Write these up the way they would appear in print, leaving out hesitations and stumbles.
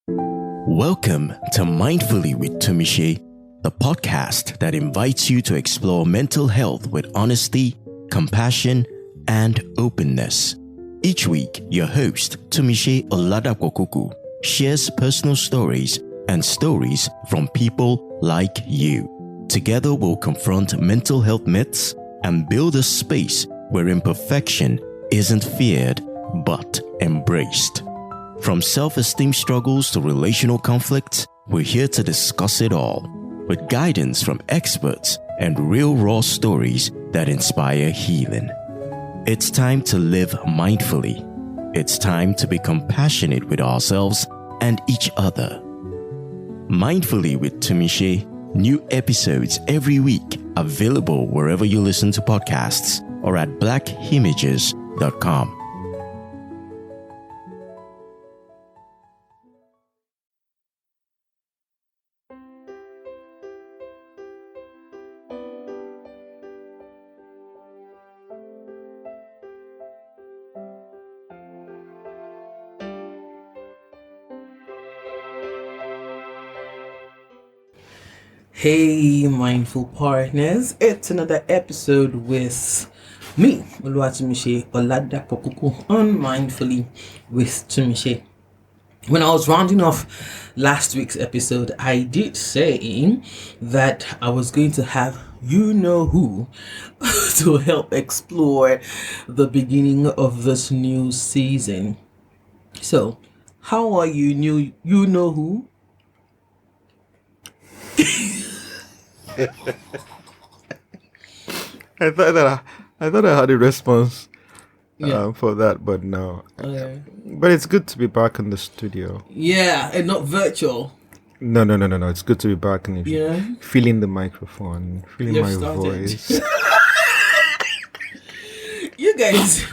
Welcome to Mindfully with Tumise, the podcast that invites you to explore mental health with honesty, compassion, and openness. Each week, your host, Tumise Oladapokuku, shares personal stories and stories from people like you. Together, we'll confront mental health myths and build a space where imperfection isn't feared but embraced. From self-esteem struggles to relational conflicts, we're here to discuss it all, with guidance from experts and real raw stories that inspire healing. It's time to live mindfully. It's time to be compassionate with ourselves and each other. Mindfully with Tumise, new episodes every week, available wherever you listen to podcasts or at blackimages.com. Hey, mindful partners, it's another episode with me, Oluwatunmise on Mindfully with Tumise. When I was rounding off last week's episode, I did say that I was going to have you know who to help explore the beginning of this new season. So, how are you know who? I thought I had a response for that, but no. Okay. But it's good to be back in the studio. Yeah, and not virtual. No. It's good to be back and Yeah. feeling the microphone, feeling You've my started. voice. You guys,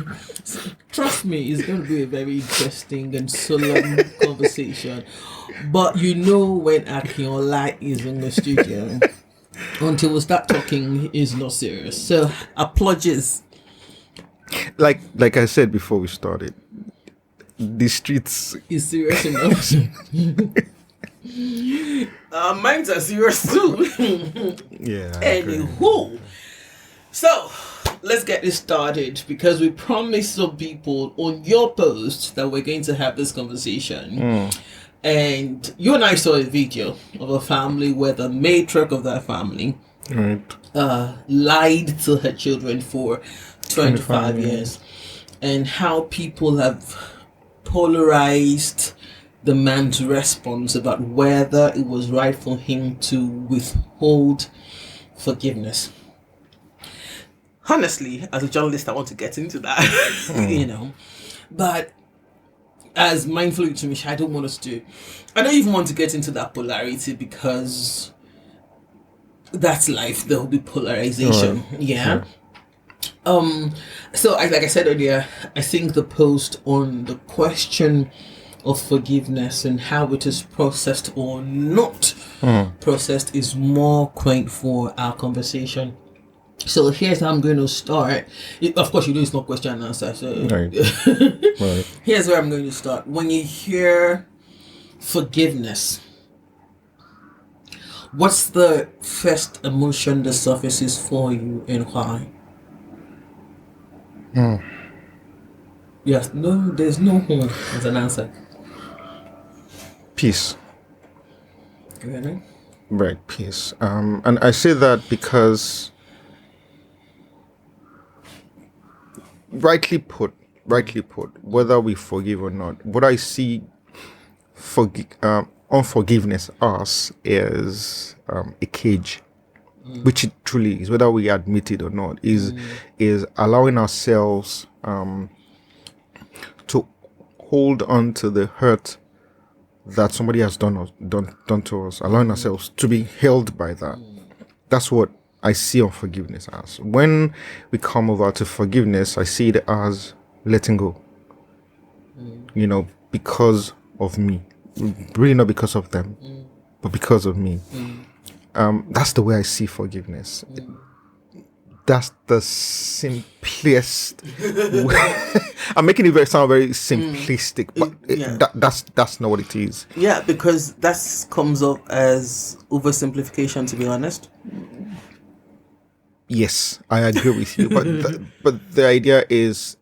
trust me, it's going to be a very interesting and solemn conversation. But you know when Akinola is in the studio, until we start talking, is not serious. So, apologies. Like I said before we started, the streets. Is serious enough. Minds are serious too. Yeah. I agree. Anywho, so let's get this started because we promised some people on your post that we're going to have this conversation. And you and I saw a video of a family where the matriarch of that family Right. lied to her children for 25 years, and how people have polarized the man's response about whether it was right for him to withhold forgiveness. Honestly, as a journalist, I want to get into that, but as mindfully to me, I don't want us to. I don't even want to get into that polarity because that's life. There will be polarization. Right. Yeah. So, like I said earlier, I think the post on the question of forgiveness and how it is processed or not processed is more quaint for our conversation. So here's how I'm going to start. Of course, you know it's not question and answer. So Right. Right. Here's where I'm going to start. When you hear forgiveness, what's the first emotion that surfaces for you and why? Yes, no, there's no home as an answer. Peace. Really? Right. Peace. And I say that because, rightly put, whether we forgive or not, what I see unforgiveness as is a cage, which it truly is, whether we admit it or not, is allowing ourselves to hold on to the hurt that somebody has done to us, allowing ourselves to be held by that. That's what I see unforgiveness as. When we come over to forgiveness, I see it as letting go. Because of me. Really not because of them, but because of me. That's the way I see forgiveness. that's the simplest way. I'm making it sound very simplistic, but that's not what it is. Yeah, because that comes up as oversimplification, to be honest. Yes, I agree with you, but the idea is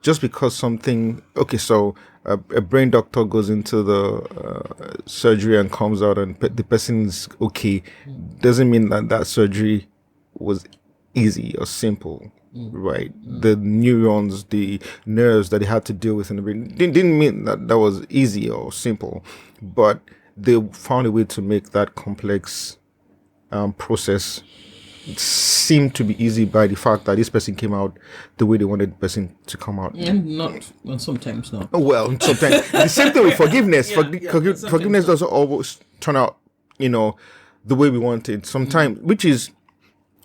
just because something. Okay, so a brain doctor goes into the surgery and comes out, and the person is okay, doesn't mean that surgery was easy or simple, right? The neurons, the nerves that they had to deal with in the brain didn't mean that was easy or simple, but they found a way to make that complex process seem to be easy by the fact that this person came out the way they wanted the person to come out. And not, well, sometimes not. Well, sometimes the same thing with forgiveness. Forgiveness doesn't always turn out, the way we want it. Sometimes, which is,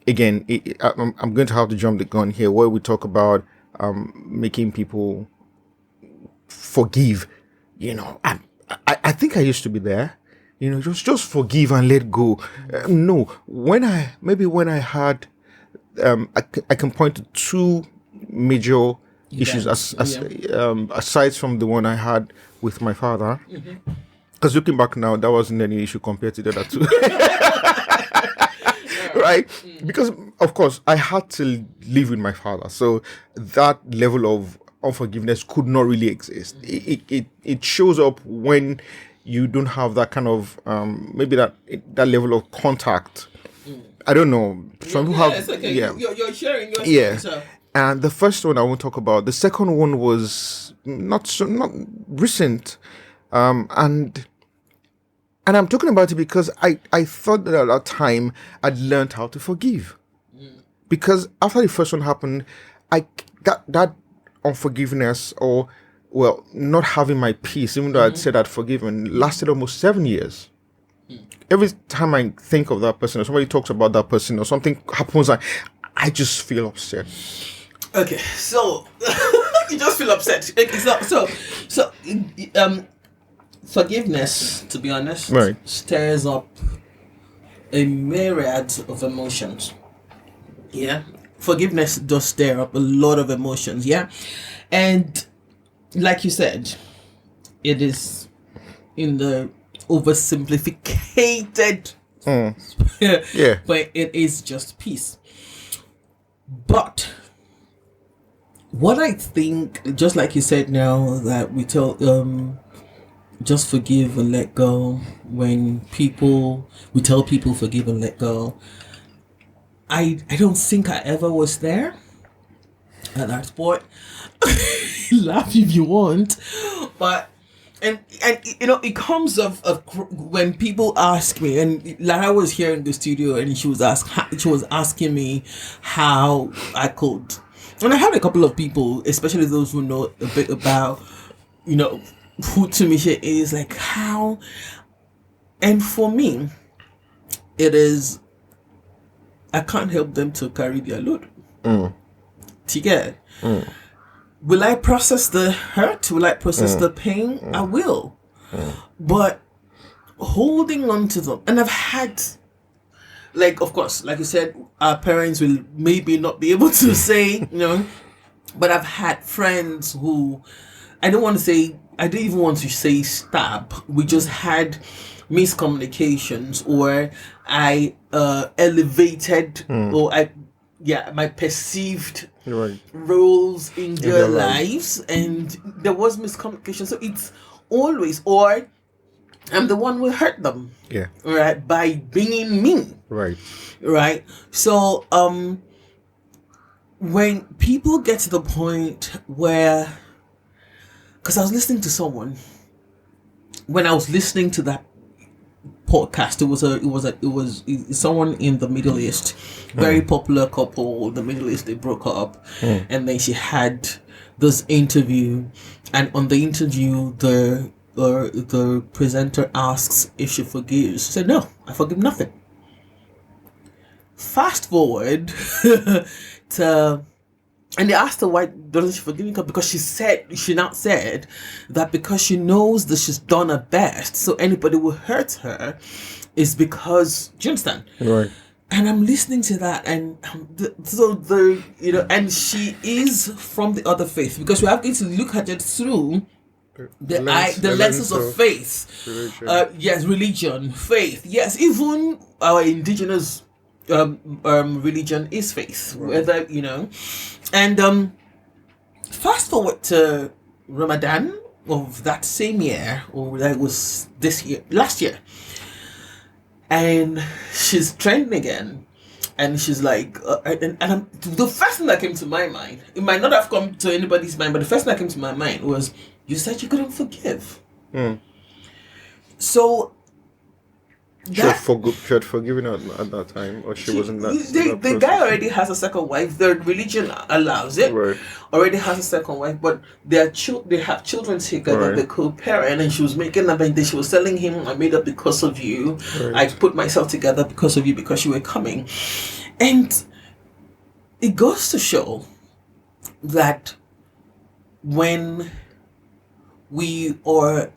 again, I'm going to have to jump the gun here, where we talk about making people forgive. I think I used to be there. Just forgive and let go. No, when I had, I can point to two major issues aside from the one I had with my father. Because looking back now, that wasn't any issue compared to the other two. Right? Because, of course, I had to live with my father. So that level of unforgiveness could not really exist. It shows up when you don't have that kind of maybe that level of contact. I don't know. Some people have. It's okay. Yeah, you're sharing your story, so. And the first one I won't talk about. The second one was not recent, and I'm talking about it because I thought that at that time I'd learned how to forgive, because after the first one happened, that unforgiveness, or not having my peace, even though I'd said I'd forgiven, lasted almost 7 years. Every time I think of that person, or somebody talks about that person, or something happens, I just feel upset. Okay, so you just feel upset. Okay, so forgiveness, to be honest, right, stirs up a myriad of emotions. Yeah, forgiveness does stir up a lot of emotions. Yeah, and like you said, it is in the oversimplificated, but it is just peace. But what I think, just like you said now, that we tell just forgive and let go. When we tell people forgive and let go, I don't think I ever was there at that point. Laugh if you want, but and it comes of when people ask me, and Lara was here in the studio and she was asking me how I could, and I had a couple of people, especially those who know a bit about who Tumise is, like how, and for me it is, I can't help them to carry their load. Together. Will I process the hurt? Will I process the pain? I will. But holding on to them, and I've had, like, of course, like you said, our parents will maybe not be able to say, but I've had friends who, I don't even want to say stab. We just had miscommunications, or I elevated, or my perceived roles in their lives, and there was miscommunication. So it's always, or I'm the one who hurt them. Yeah. Right. By being me. Right. Right. So when people get to the point where, because I was listening to someone, when I was listening to that podcast, it was someone in the Middle East, very popular couple. The Middle East, they broke up, and then she had this interview, and on the interview the presenter asks if she forgives. She said, "No, I forgive nothing." Fast forward to, and they asked her why doesn't she forgive me, because she now said that because she knows that she's done her best, so anybody who hurts her is because, do you understand? Right. And I'm listening to that, and and she is from the other faith, because we have to look at it through the lenses of faith. Religion. Yes, religion, faith. Yes, even our indigenous religion is faith. Whether and fast forward to Ramadan of that same year, or that was last year, and she's trending again. And she's like, the first thing that came to my mind, it might not have come to anybody's mind, but the first thing that came to my mind was, you said you couldn't forgive. So She had forgiven her at that time, or she wasn't that. The guy already has a second wife. Their religion allows it. Right. Already has a second wife, but they have children together. Right. They co-parent, and she was making up, and she was telling him, "I made up because of you. Right. I put myself together because of you, because you were coming," and it goes to show that when we are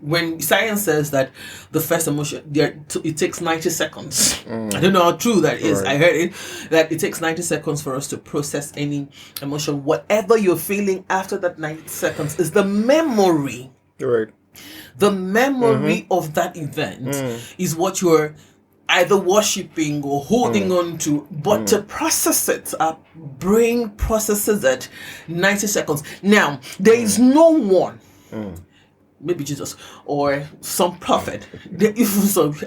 when science says that the first emotion, it takes 90 seconds. I don't know how true that is. Right. I heard it, that it takes 90 seconds for us to process any emotion. Whatever you're feeling after that 90 seconds is the memory. Right. The memory of that event is what you're either worshipping or holding on to, but to process it, our brain processes it 90 seconds. Now, there is no one, maybe Jesus or some prophet.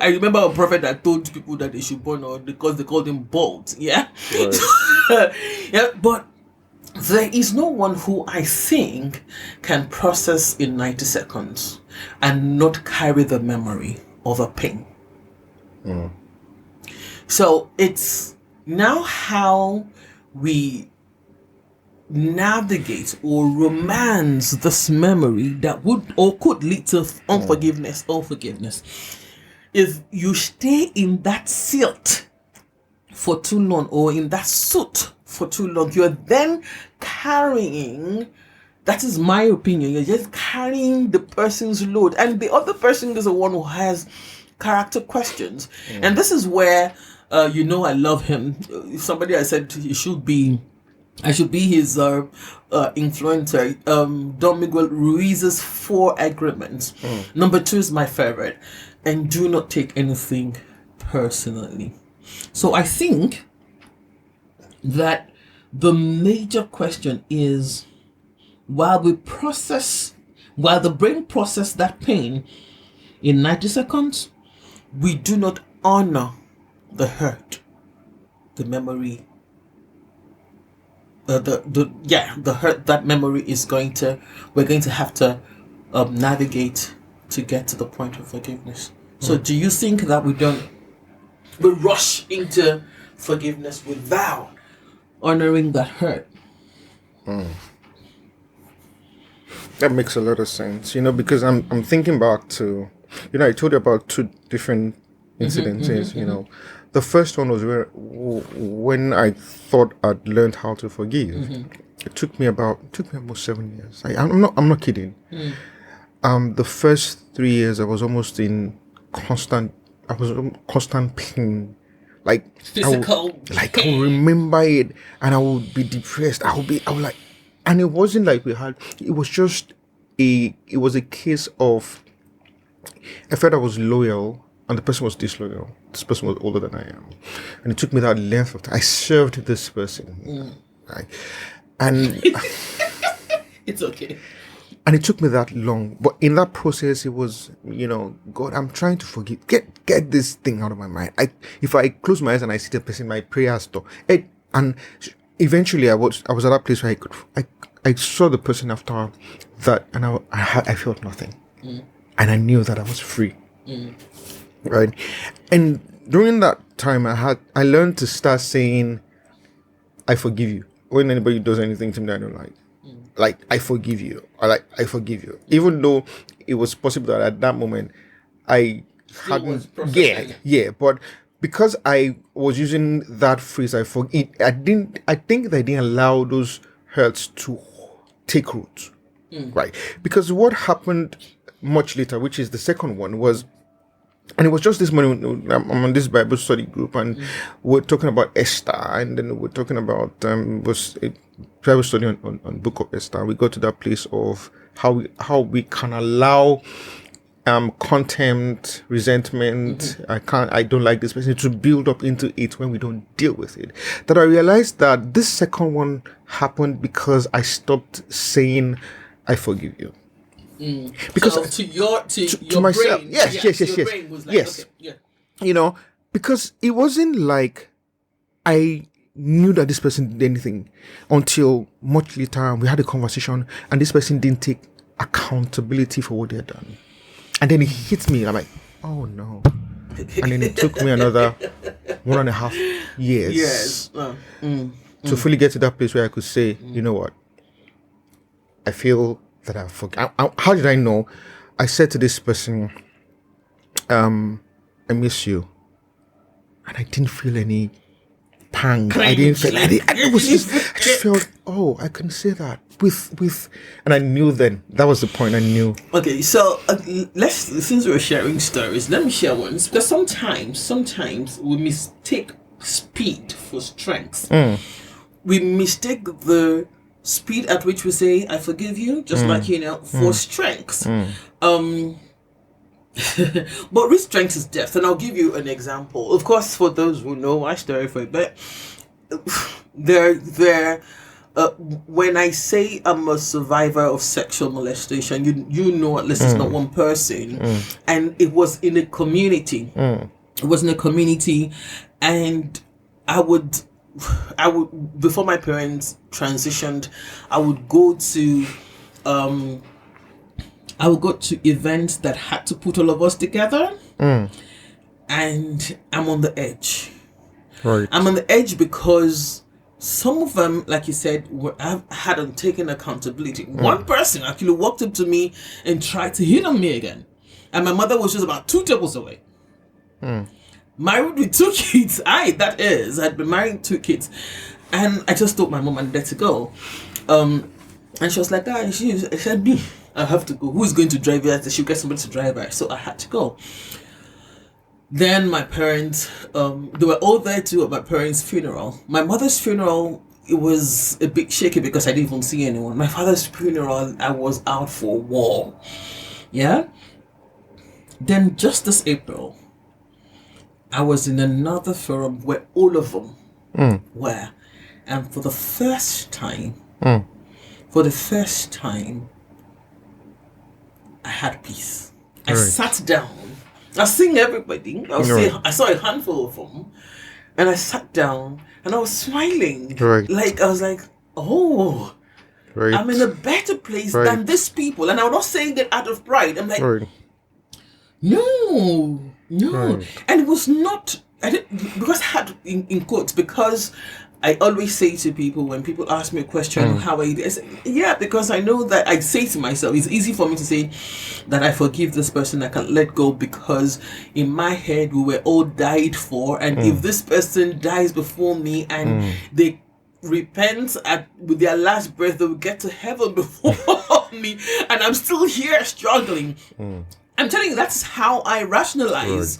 I remember a prophet that told people that they should burn, or because they called him bald. Yeah, Right. yeah. But there is no one who I think can process in 90 seconds and not carry the memory of a pain. So it's now how we navigate or romance this memory that would or could lead to unforgiveness or forgiveness. If you stay in that silt for too long, or in that suit for too long, you're then carrying, that is my opinion, you're just carrying the person's load, and the other person is the one who has character questions. And this is where I love him. If somebody I said I should be his influencer. Don Miguel Ruiz's 4 agreements. Number 2 is my favorite. And do not take anything personally. So I think that the major question is, while the brain processes that pain in 90 seconds, we do not honor the hurt, the memory, the hurt that memory we're going to have to navigate to get to the point of forgiveness. So do you think that we rush into forgiveness without honoring that hurt? That makes a lot of sense, because I'm thinking back to, I told you about 2 different incidences. The first one was when I thought I'd learned how to forgive. It took me almost 7 years. I'm not kidding. The first 3 years I was almost in constant pain. Like Physical I would remember it, and I would be depressed. I would like, and it wasn't like it was just it was a case of, I felt I was loyal and the person was disloyal. This person was older than I am, and it took me that length of time. I served this person, right? And it's okay. And it took me that long, but in that process, it was, God, I'm trying to forgive. Get this thing out of my mind. If I close my eyes and I see the person, my prayer stop. And eventually, I was at that place where I saw the person after that, and I felt nothing, and I knew that I was free, right? And during that time, I learned to start saying, "I forgive you." When anybody does anything to me that I don't like. Like, I forgive you. I forgive you. Even though it was possible that at that moment I hadn't. Yeah. But because I was using that phrase, I think that I didn't allow those hurts to take root. Right. Because what happened much later, which is the second one, was And it was just this morning, I'm on this Bible study group, and we're talking about Esther, and then we're talking about was a Bible study on Book of Esther. We got to that place of how we can allow contempt, resentment, I don't like this person, to build up into it when we don't deal with it. That I realized that this second one happened because I stopped saying I forgive you. Because so to your myself, brain, yes. Your brain was like, Yes. okay, yeah. You know, because it wasn't like I knew that this person did anything until much later we had a conversation and this person didn't take accountability for what they had done. And then it hit me. I'm like, oh no. And then it took me another 1.5 years Yes. to fully get to that place where I could say, you know what? I feel that I forgot. How did I know? I said to this person, I miss you. And I didn't feel any pang. I didn't feel it was just, I just felt, oh, I can say that with and I knew then. That was the point. I knew. Okay, so since we're sharing stories, let me share one. Because sometimes we mistake speed for strength. We mistake the speed at which we say I forgive you, just like for strength. But real strength is depth, and I'll give you an example. Of course, for those who know my story for a bit, when I say I'm a survivor of sexual molestation, you know at least it's not one person, and it was in a community. It was in a community, and I would before my parents transitioned, I would go to events that had to put all of us together, and I'm on the edge. Right. I'm on the edge because some of them, like you said, hadn't taken accountability. One person actually walked up to me and tried to hit on me again, and my mother was just about 2 tables away. Married with 2 kids. I'd been married with 2 kids, and I just told my mom and dad to go. And she was like, I said, me, I have to go. Who's going to drive her? She'll get somebody to drive her. So I had to go. Then my parents, they were all there too at my parents' funeral. My mother's funeral, it was a bit shaky because I didn't even see anyone. My father's funeral, I was out for war. Yeah? Then just this April, I was in another forum where all of them were. And for the first time, I had peace. I sat down. I was seeing everybody. I saw a handful of them. And I sat down and I was smiling. Right. Like, I was like, oh, Right. I'm in a better place than these people. And I'm not saying it out of pride. I'm like, no. Right. And it was not, because I had in quotes, because I always say to people when people ask me a question, how are you? I say, yeah, because I know that I say to myself, it's easy for me to say that I forgive this person, I can let go, because in my head we were all died for, and if this person dies before me and they repent with their last breath, they will get to heaven before me, and I'm still here struggling. I'm telling you, that's how I rationalize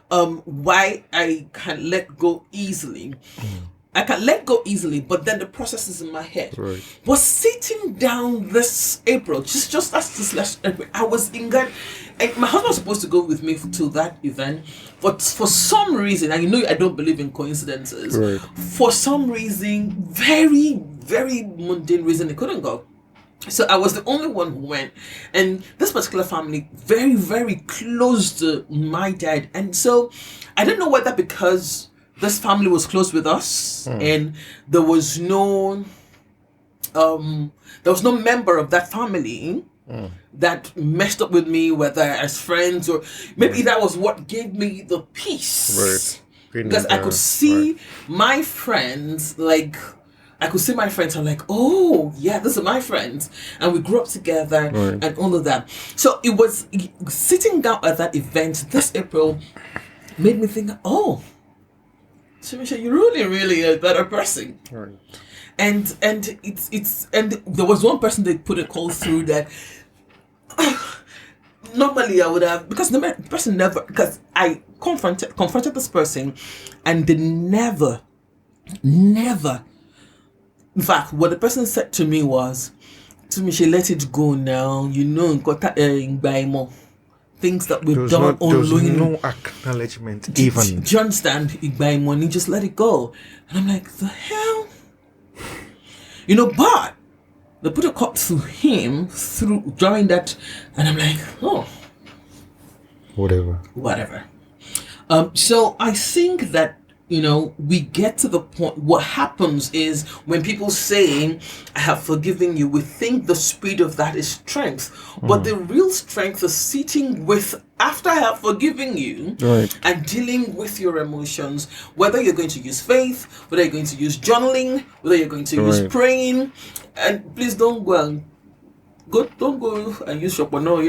why I can let go easily. I can let go easily, but then the process is in my head. Right. But sitting down this April, just that's this last April, I was in God. And my husband was supposed to go with me to that event, but for some reason, and you know I don't believe in coincidences. Right. For some reason, very, very mundane reason, he couldn't go. So I was the only one who went, and this particular family, very, very close to my dad, and so I don't know whether because this family was close with us, and there was no member of that family that messed up with me, whether as friends or maybe that was what gave me the peace. Right. Because I could see my friends, like I could see my friends. I'm like, oh yeah, these are my friends, and we grew up together and all of that. So it was sitting down at that event this April made me think, oh, Tumise, you're really a better person. Right. And it's there was one person that put a call through that normally I would have, because the person never, because I confronted this person, and they never, in fact, what the person said to me was, to me, she let it go now, things that we've done There's unknowingly. no acknowledgement even. Do you understand? Igbai money, just let it go. And I'm like, the hell? But they put a cut through him during that, and I'm like, oh, whatever. So I think that we get to the point. What happens is when people say, "I have forgiven you," we think the speed of that is strength, but the real strength is sitting with after I have forgiven you, Right. and dealing with your emotions. Whether you're going to use faith, whether you're going to use journaling, whether you're going to use Right. praying, and please don't go and use Shopono,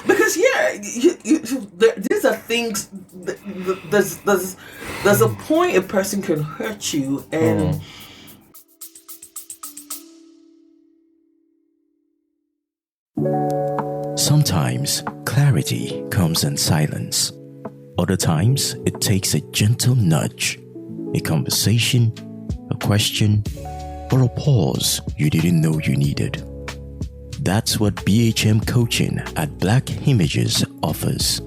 because these are things. There's a point a person can hurt you, and Sometimes clarity comes in silence. Other times it takes a gentle nudge, a conversation, a question, or a pause you didn't know you needed. That's what BHM coaching at Black Images offers.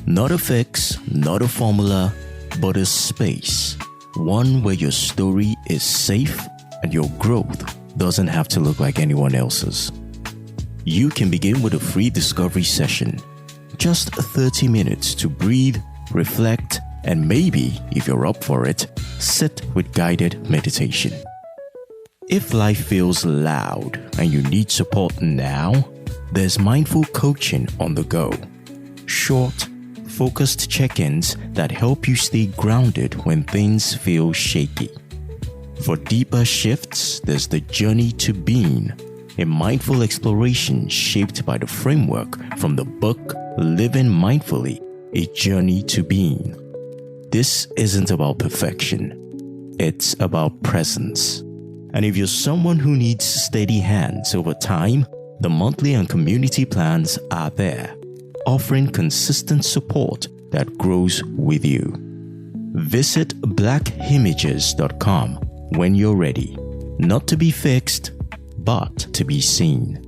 Not a fix, not a formula, but a space. One where your story is safe and your growth doesn't have to look like anyone else's. You can begin with a free discovery session. Just 30 minutes to breathe, reflect, and maybe, if you're up for it, sit with guided meditation. If life feels loud and you need support now, there's mindful coaching on the go. Short, focused check-ins that help you stay grounded when things feel shaky. For deeper shifts, there's the Journey to Being, a mindful exploration shaped by the framework from the book Living Mindfully, A Journey to Being. This isn't about perfection. It's about presence. And if you're someone who needs steady hands over time, the monthly and community plans are there, offering consistent support that grows with you. Visit blackimages.com when you're ready, not to be fixed, but to be seen.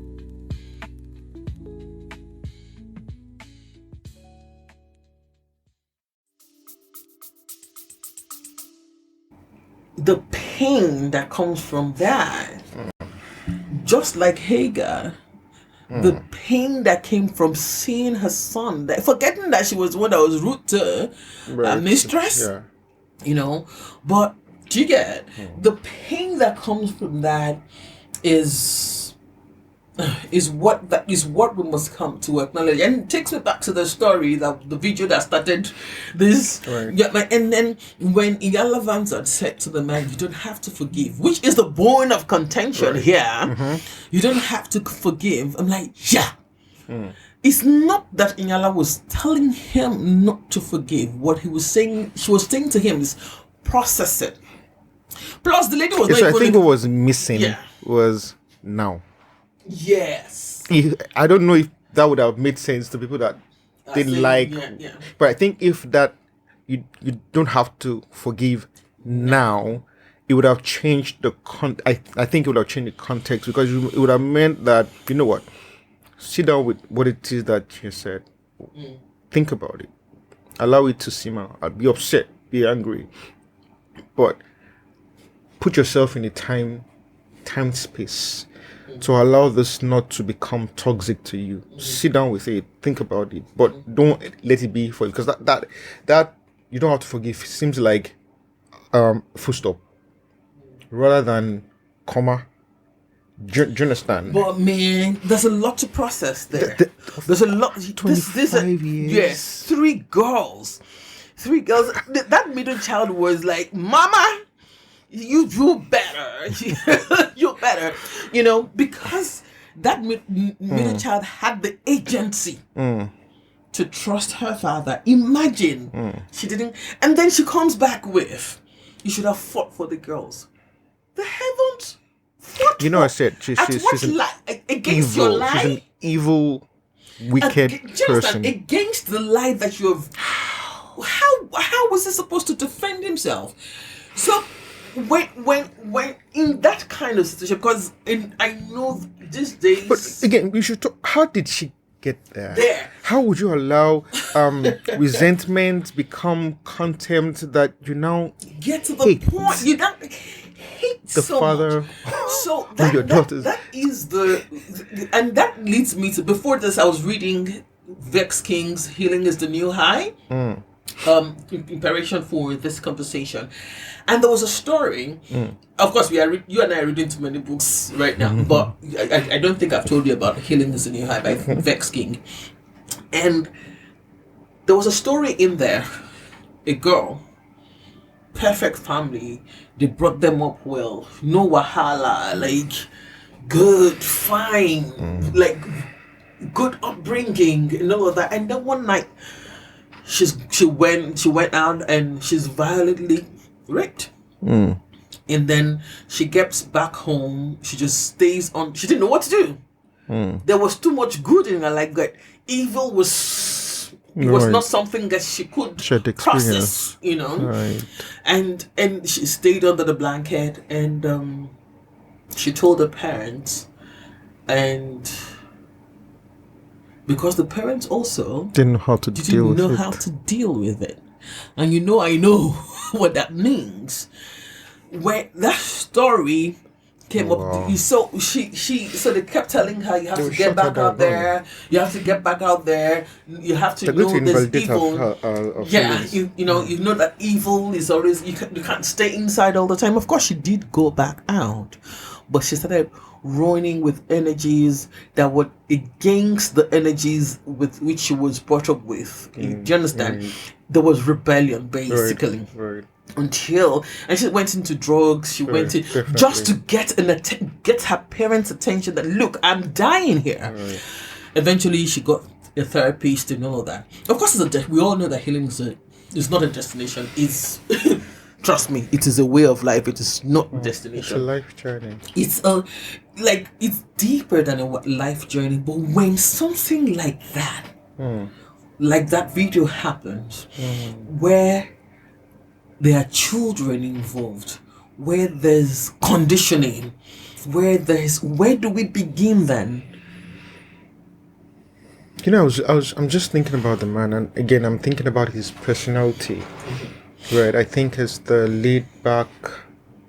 the pain that comes from that, just like Hagar, the pain that came from seeing her son, forgetting that she was the one that was rude to her mistress, but do you get the pain that comes from that is what we must come to acknowledge. And it takes me back to the story, that the video that started this. Right. Yeah, and then when Iyala Vanzat said to the man, "You don't have to forgive," which is the bone of contention here. You don't have to forgive. I'm like, yeah. It's not that Iyala was telling him not to forgive. What he was saying, she was saying to him is, process it. Plus, the lady was not So I even think what was missing Yeah. was now. Yes. I don't know if that would have made sense to people that didn't saying, like. yeah. But I think if that you don't have to forgive now, it would have changed the I think it would have changed the context, because it would have meant that, you know what, sit down with what it is that you said. Think about it. Allow it to simmer. Be upset. Be angry. But put yourself in a time space to allow this not to become toxic to you. Sit down with it, think about it, but don't let it be for you, because that you don't have to forgive seems like full stop rather than comma. Do you understand? But man, there's a lot to process there. There's a lot. 25 years. Yes, three girls. That middle child was like, "Mama, you do better. You better." Because that middle child had the agency to trust her father. Imagine she didn't, and then she comes back with, "You should have fought for the girls." The heavens. I said she's against an your life. She's an evil, wicked person. Against the lie that you have. How was he supposed to defend himself? So when in that kind of situation, because I know these days. But again, we should talk. How did she get there? How would you allow resentment become contempt that you now get to the point you don't hate the so father much. So your daughters? that is and that leads me to, before this I was reading Vex King's Healing is the New High. In preparation for this conversation, and there was a story. Of course, you and I are reading too many books right now, but I don't think I've told you about Healing is the New High by Vex King. And there was a story in there. A girl, perfect family, they brought them up well, no wahala, like good, fine, like good upbringing and all of that. And then one night, she went out and she's violently raped. And then she gets back home. She just stays on. She didn't know what to do. There was too much good in her. Like that, evil was not something that she could process. You know, Right. and she stayed under the blanket, and she told her parents, and because the parents also Didn't know how to deal with it. how to deal with it. And I know what that means. When that story came up, so so they kept telling her, you have to get back out there. You have to get back out there. You have to know there's evil. You know that evil is always you can't stay inside all the time. Of course, she did go back out, but she started running with energies that were against the energies with which she was brought up with. Do you understand? There was rebellion, basically. Right. And she went into drugs. She went in just to get get her parents' attention. That look, I'm dying here. Right. Eventually, she got a therapist and all of that. Of course, we all know that healing is not a destination. It's trust me, it is a way of life. It is not a destination. It's a life journey. It's it's deeper than a life journey. But when something like that, like that video happens, where there are children involved, where there's conditioning, where do we begin then? You know, I'm just thinking about the man, and again, I'm thinking about his personality. Right, I think as the laid back,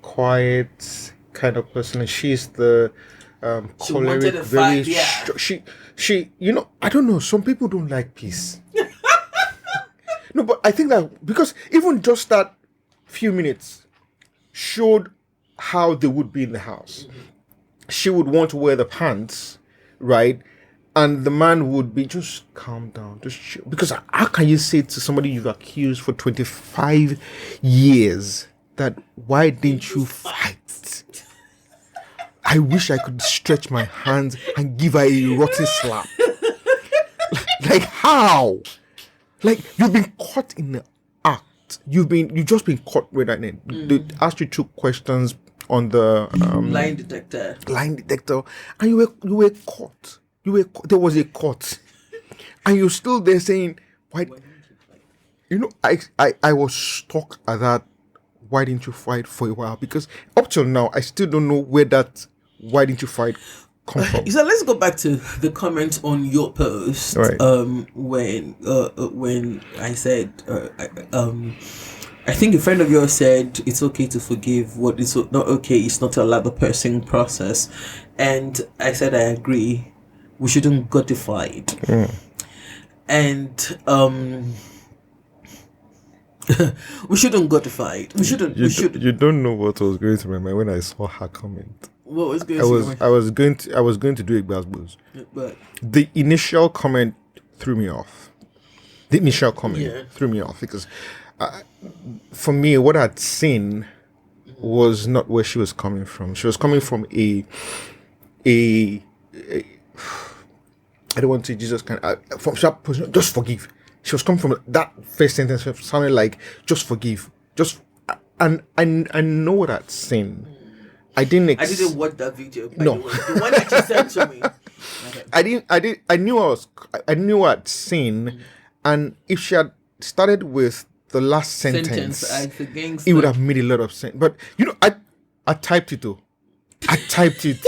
quiet kind of person, and she's the choleric, very she. You know, I don't know. Some people don't like peace. No, but I think that because even just that few minutes showed how they would be in the house. She would want to wear the pants, right? And the man would be just calm down, just chill. Because how can you say to somebody you've accused for 25 years that why didn't you fight? I wish I could stretch my hands and give her a rotten slap. Like how? Like you've been caught in the act. You've just been caught with that. They asked you 2 questions on the line detector, and you were caught. There was a court, and you're still there saying, "Why?" You know, I was stuck at that. Why didn't you fight for a while? Because up till now, I still don't know where that "why didn't you fight" come from. So let's go back to the comment on your post. Right. When I said, I think a friend of yours said it's okay to forgive. What is not okay is not to allow the person process, and I said I agree. We shouldn't godify it. And we shouldn't godify it. We shouldn't. You don't know what was going through my mind when I saw her comment. What was going through your mind? I was going to do a Glasgows. But The initial comment threw me off. Threw me off because for me, what I'd seen was not where she was coming from. She was coming from a I don't want to say Jesus can from that position, just forgive. She was coming from that first sentence sounded like just forgive. And I know what I'd seen. I didn't I didn't watch that video. No. The one that you sent to me. Okay. I knew I'd seen, and if she had started with the last sentence, As against it would have made a lot of sense. But I typed it though. I typed it.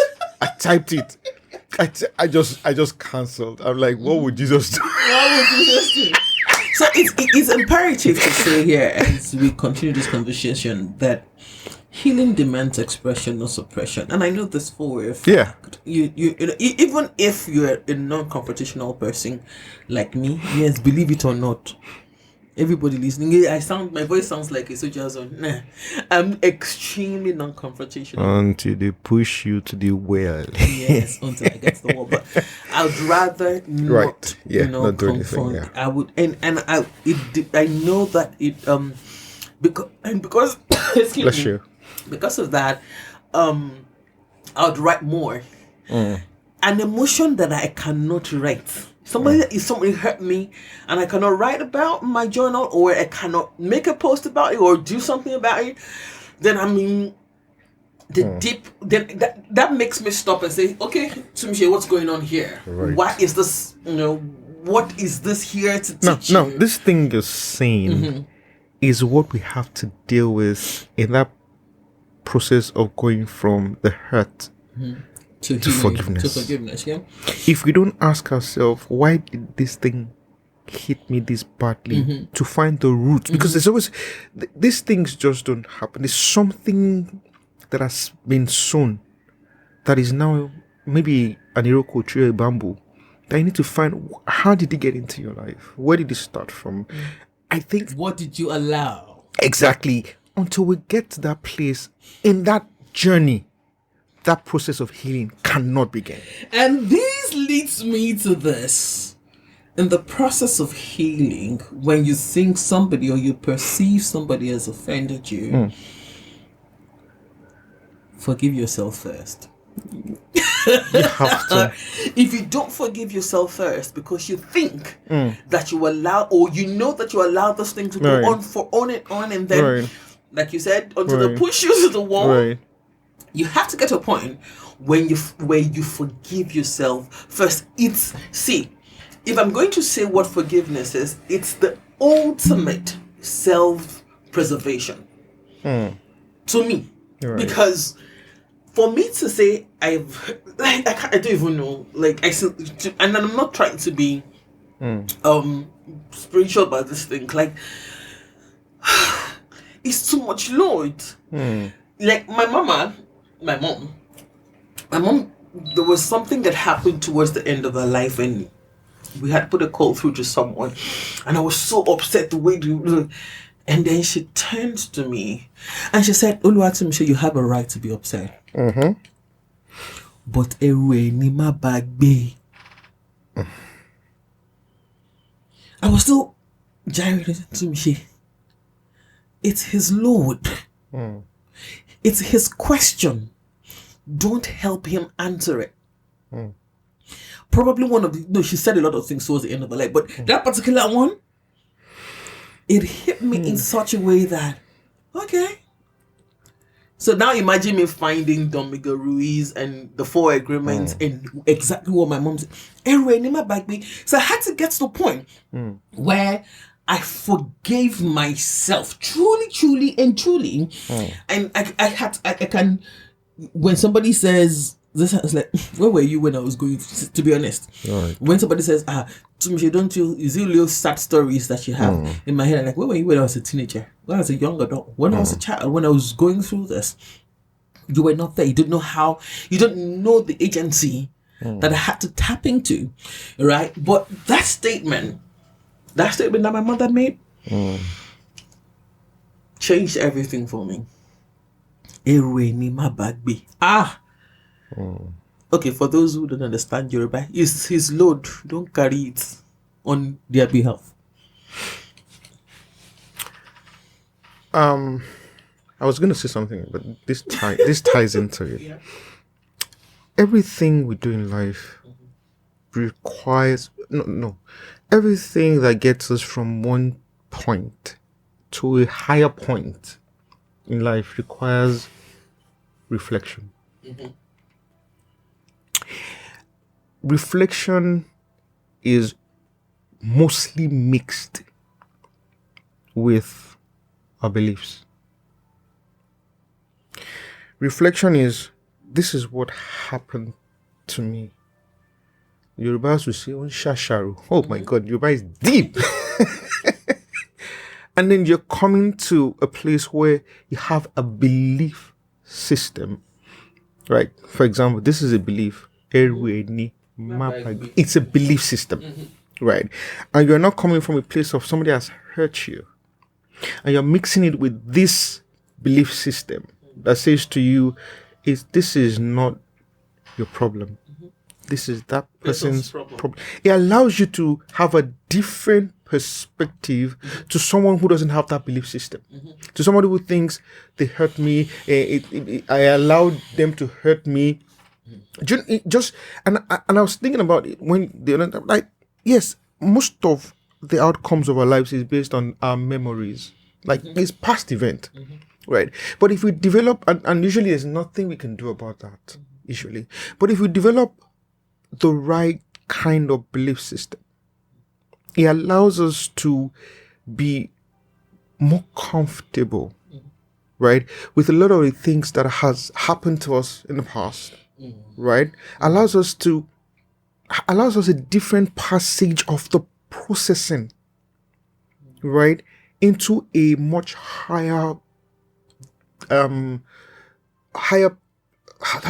I just cancelled. I'm like, what would Jesus do? What would Jesus do? So it's imperative to say here as we continue this conversation that healing demands expression, not suppression. And I know this for a fact. You know, even if you're a non-confrontational person like me, yes, believe it or not, everybody listening, my voice sounds like a soldier zone. Nah, I'm extremely non-confrontational. Until they push you to the well. Yes, until I get to the wall. But I'd rather not, not do confront. anything. I would, and I know that because excuse Bless me, you. because of that, I would write more. An emotion that I cannot write. If somebody hurt me and I cannot write about my journal, or I cannot make a post about it or do something about it, then I mean that makes me stop and say, okay, Tunmise, what's going on here? Right. Why is this, what is this here to teach No, you? this thing you're saying is what we have to deal with in that process of going from the hurt to forgiveness. To forgiveness, yeah. If we don't ask ourselves, why did this thing hit me this badly, to find the root? Because there's always, these things just don't happen. There's something that has been sown that is now maybe an iroko tree or a bamboo that you need to find. How did it get into your life? Where did it start from? I think, what did you allow? exactly, until we get to that place in that journey, that process of healing cannot begin. And this leads me to this. In the process of healing, when you think somebody or you perceive somebody has offended you, forgive yourself first. You have to. If you don't forgive yourself first because you think that you allow, or you know that you allow this thing to go on and then, like you said, until they push you to the wall, you have to get to a point where you forgive yourself first. If I'm going to say what forgiveness is, it's the ultimate self-preservation to me. Because for me to say I don't even know, and I'm not trying to be spiritual about this thing, like it's too much load. Like my mom, there was something that happened towards the end of her life, and we had put a call through to someone, and I was so upset the way and then she turned to me and she said, Oluwatunmise, you have a right to be upset. But I was still gyrating to me. It's his load. It's his question. Don't help him answer it. Probably one of the, she said a lot of things towards the end of her life, but that particular one, it hit me in such a way that, okay. So now imagine me finding Don Miguel Ruiz and the 4 agreements and exactly what my mom said. So I had to get to the point where I forgave myself truly. And I can, when somebody says, this is like, where were you when I was going, to be honest? When somebody says, Tunmise, don't you, is it little sad stories that you have in my head? I'm like, where were you when I was a teenager? When I was a young adult? When I was a child? When I was going through this? You were not there. You didn't know how, you didn't know the agency that I had to tap into, right? But that statement that my mother made changed everything for me. Okay, for those who don't understand Yoruba, it's his load. Don't carry it on their behalf. I was going to say something, but this ties into it. Yeah. Everything we do in life requires everything that gets us from one point to a higher point in life requires reflection. reflection is mostly mixed with our beliefs. Reflection is, this is what happened to me. Yorubas will say, Shasharu. Oh my God, Yoruba is deep. And then you're coming to a place where you have a belief system, right? For example, this is a belief. It's a belief system, right? And you're not coming from a place of somebody has hurt you. And you're mixing it with this belief system that says to you, this is not your problem. This is that person's problem. It allows you to have a different perspective to someone who doesn't have that belief system. To somebody who thinks they hurt me, I allowed them to hurt me. And I was thinking about it when yes, most of the outcomes of our lives is based on our memories. It's past event, right? But if we develop, and usually there's nothing we can do about that, usually. But if we develop the right kind of belief system, it allows us to be more comfortable, right, with a lot of the things that has happened to us in the past, right? Allows us a different passage of the processing, right, into a much higher, how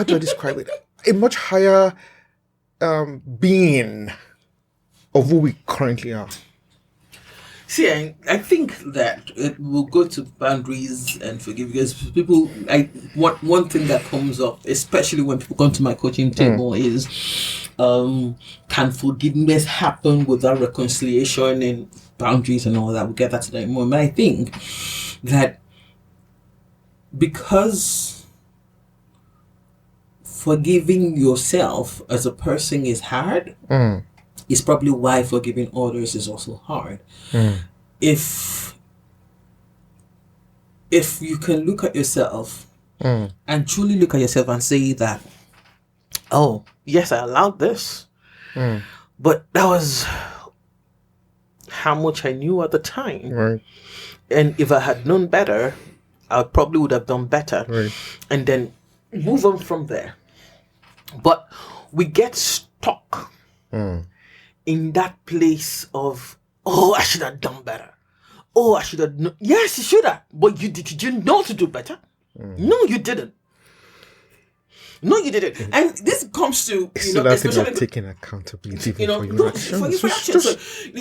do I describe it? A much higher being of who we currently are. See, I think that it will go to boundaries and forgiveness. People, one thing that comes up, especially when people come to my coaching table, is can forgiveness happen without reconciliation and boundaries and all that? We'll get that to that in a moment. But I think that because forgiving yourself as a person is hard, is probably why forgiving others is also hard. If you can look at yourself and truly look at yourself and say that, oh, yes, I allowed this, but that was how much I knew at the time. Right. And if I had known better, I probably would have done better. Right. And then move on from there. But we get stuck in that place of, oh, I should have done better. Oh, I should have. Yes, you should have. But did you know to do better? No, you didn't. No, you didn't. And this comes to, especially taking accountability for your actions. For your actions. So,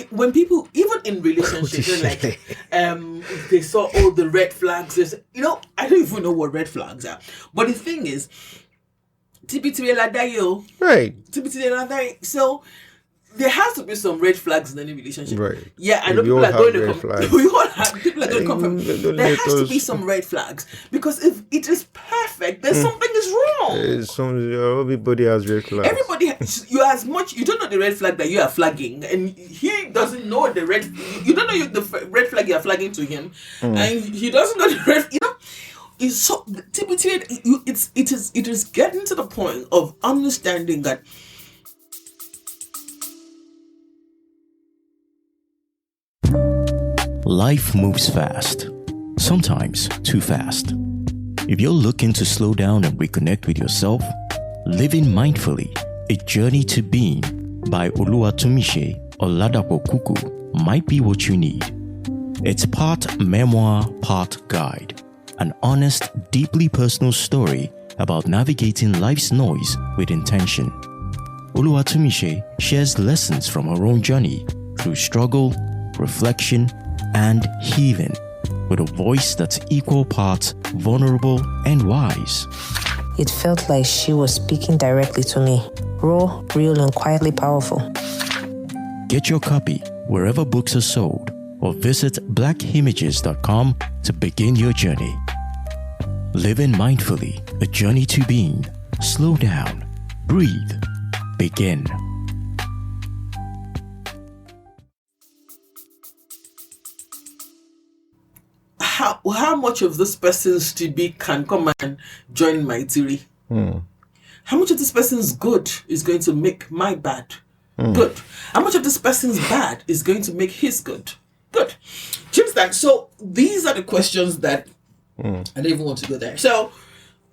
when people, even in relationships, they saw all the red flags. I don't even know what red flags are. But the thing is, right. So there has to be some red flags in any relationship. Right. Yeah, I know people are going to come. We all have people are going to come from. There has to be some red flags, because if it is perfect, then something is wrong. Everybody has red flags. Everybody, you don't know the red flag that you are flagging, and he doesn't know the red. You don't know the red flag you are flagging to him, and he doesn't know the red. It's so typically it is getting to the point of understanding that life moves fast, sometimes too fast. If you're looking to slow down and reconnect with yourself, Living Mindfully, A Journey to Being by Oluwatunmise Oladapokuku might be what you need. It's part memoir, part guide. An honest, deeply personal story about navigating life's noise with intention. Oluwatunmise shares lessons from her own journey through struggle, reflection, and healing, with a voice that's equal parts vulnerable and wise. It felt like she was speaking directly to me, raw, real, and quietly powerful. Get your copy wherever books are sold, or visit blackimages.com to begin your journey. Living Mindfully, A Journey to Being. Slow down, breathe, begin. How much of this person's to be can come and join my theory? how much of this person's good is going to make my bad good? How much of this person's bad is going to make his good? Good. Do you understand? So these are the questions that I don't even want to go there. So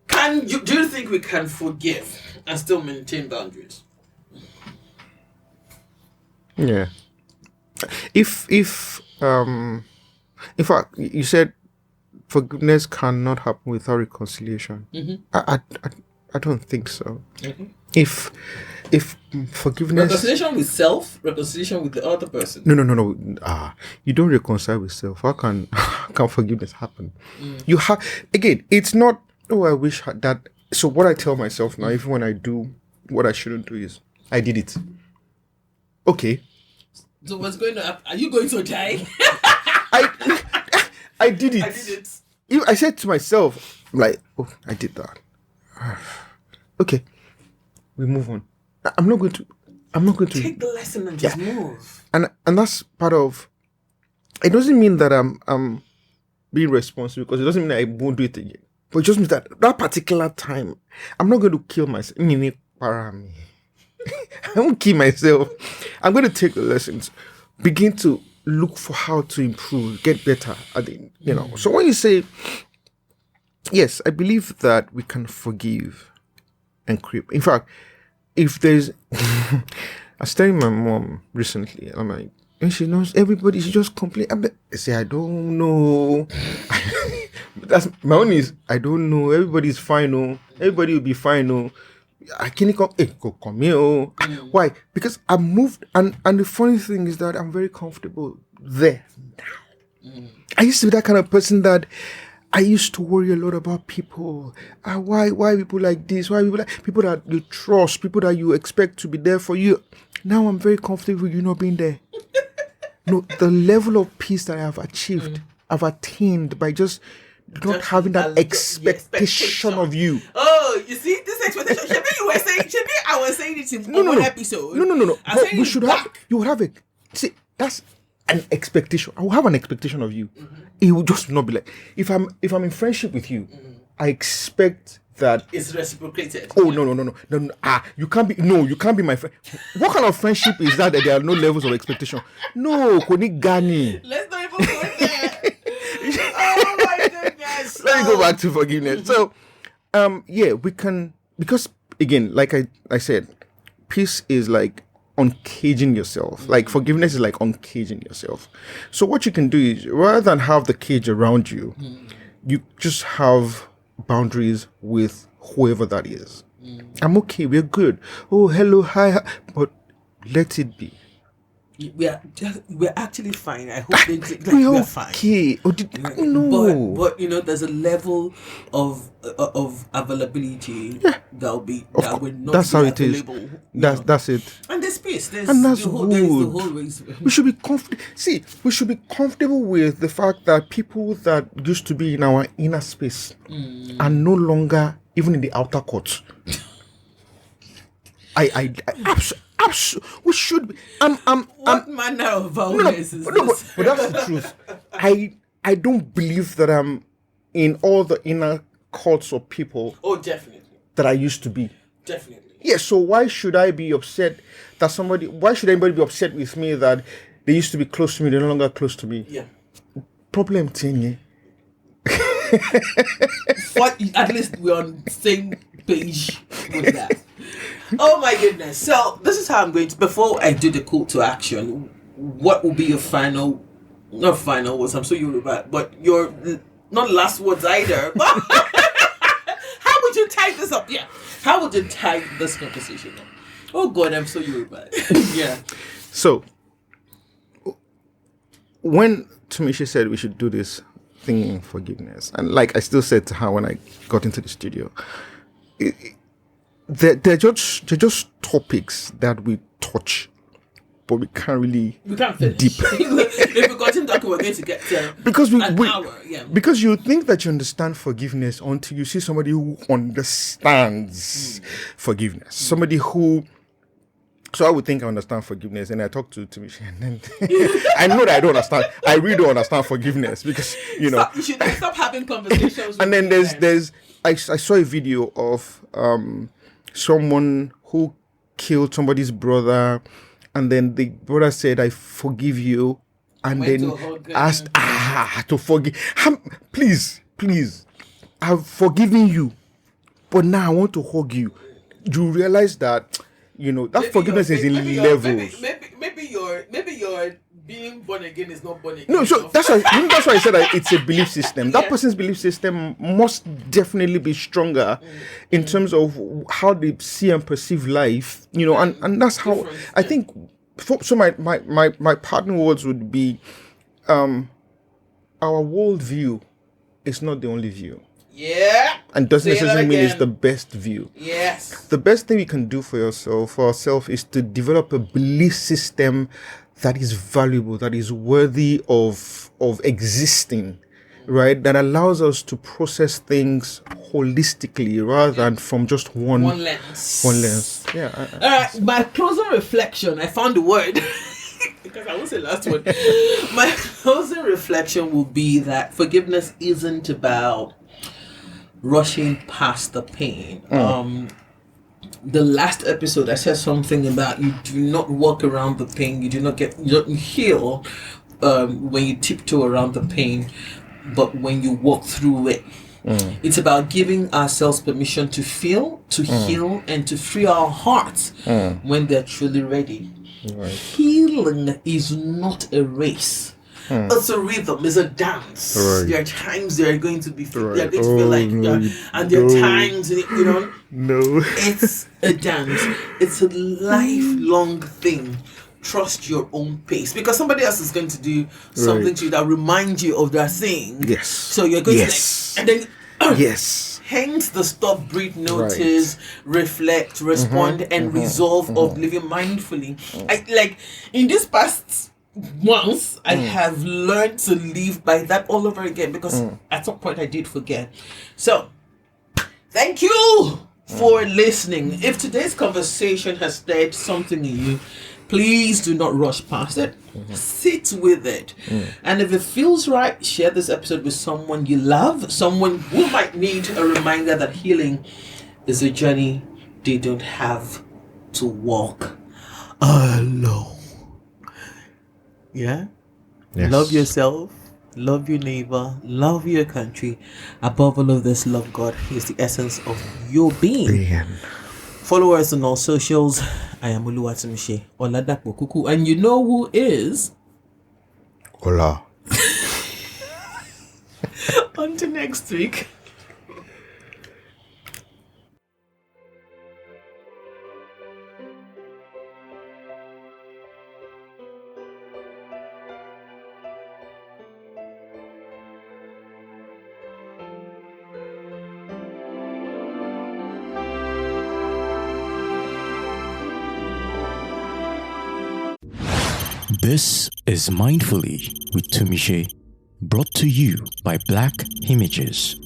do you think we can forgive and still maintain boundaries? Yeah. If in fact you said forgiveness cannot happen without reconciliation. I don't think so. If forgiveness, reconciliation with self, reconciliation with the other person. No. You don't reconcile with self. How can forgiveness happen? You have, again, it's not, oh, I wish that. So what I tell myself now, even when I do what I shouldn't do, is I did it. Okay. So what's going to happen? Are you going to die? I did it. I did it. I said to myself, I'm like, oh, I did that. Okay, we move on. I'm not going to take the lesson and just move. And that's part of. It doesn't mean that I'm being responsible, because it doesn't mean that I won't do it again. But it just means that particular time, I'm not going to kill myself. I won't kill myself. I'm going to take the lessons, begin to look for how to improve, get better at it. So when you say, yes, I believe that we can forgive and creep. In fact, if there's, I was telling my mom recently, I'm like, and she knows everybody, she just complain. I say, I don't know. That's my own is, I don't know. Everybody's fine, oh. Everybody will be fine, oh. I can't come. Come here, oh. Why? Because I moved, and the funny thing is that I'm very comfortable there now. I used to be that kind of person that I used to worry a lot about people. Why people like this? Why people that you trust, people that you expect to be there for you. Now I'm very comfortable with you not being there. No, the level of peace that I have achieved, I've attained by just not having that expectation of you. Oh, you see, this expectation. Maybe I was saying it in one episode. No. But we should have. You would have it. See, that's an expectation. I will have an expectation of you. It will just not be like, if I'm in friendship with you, I expect that it's reciprocated. Oh no. You can't be my friend. What kind of friendship is that there are no levels of expectation? No, Koni Gani. Let's not even go there. Oh my goodness. Let me go back to forgiveness. So we can, because again, like I said, peace is like uncaging yourself. Like forgiveness is like uncaging yourself. So what you can do is, rather than have the cage around you, you just have boundaries with whoever that is. I'm okay, we're good. Oh, hello, hi, but let it be. We're actually fine. I hope we're fine. Okay. No. But there's a level of availability that will not that's be how it is. That's it. And there's space. And that's good. There's the whole race. We should be comfortable. See, we should be comfortable with the fact that people that used to be in our inner space are no longer even in the outer court. We should be. What manner of boundaries is this? But that's the truth. I don't believe that I'm in all the inner courts of people. Oh, definitely. That I used to be. Definitely. Yeah. So why should I be upset that why should anybody be upset with me that they used to be close to me, they're no longer close to me? Yeah. Problem thing. At least we're on the same page with that. Oh my goodness. So this is how I'm going to, before I do the call to action, what will be your not final words, I'm so Yoruba, but your not last words either. But how would you tie this up? Yeah. How would you tie this conversation up? Oh God, I'm so Yoruba. Yeah. So when Tumishe said we should do this thing in forgiveness, and like I still said to her when I got into the studio, they're just topics that we touch, but we can't finish. Deep. If we continue talking, we're going to get to because an hour. Yeah. Because you think that you understand forgiveness until you see somebody who understands forgiveness. Somebody who. So I would think I understand forgiveness, and I talk to Tumishe, and then I know that I don't understand. I really don't understand forgiveness because you should stop having conversations. And then there's I saw a video of someone who killed somebody's brother, and then the brother said, "I forgive you," and Went then to hug him. asked to forgive. Please, I've forgiven you, but now I want to hug you. You realize that, that forgiveness is in levels. Maybe your being born again is not born again. No, so that's why I said that it's a belief system. That person's belief system must definitely be stronger in terms of how they see and perceive life. And that's how I think. So my partner words would be, our worldview is not the only view. Yeah. And doesn't necessarily mean it's the best view. Yes. The best thing we can do for ourselves, is to develop a belief system that is valuable, that is worthy of existing, right? That allows us to process things holistically rather than from just one lens. One lens. Yeah. All right. My closing reflection. I found the word. Because I won't say last one. My closing reflection will be that forgiveness isn't about rushing past the pain. The last episode, I said something about you do not walk around the pain. You don't heal when you tiptoe around the pain, but when you walk through it. It's about giving ourselves permission to feel, to heal, and to free our hearts when they're truly ready. Right. Healing is not a race. It's a rhythm, it's a dance. Right. There are times they are going to be Right. they're going to feel like and there are times No. it's a dance. It's a lifelong thing. Trust your own pace, because somebody else is going to do something to you that reminds you of that thing. Yes. So you're going to and then yes. hence the stop, breathe, notice, reflect, respond, and resolve of living mindfully. I in this past months I have learned to live by that all over again, because at some point I did forget. So thank you for listening. If today's conversation has stirred something in you, please do not rush past it. Sit with it. And if it feels right, share this episode with someone you love, someone who might need a reminder that healing is a journey they don't have to walk alone. Yeah? Yes. Love yourself, love your neighbor, love your country. Above all of this, love God. He is the essence of your being. Follow us on all socials. I am Oluwatunmise Oladapo Kuku, and you know who is? Hola. Until next week. This is Mindfully with Tumishe, brought to you by Black Images.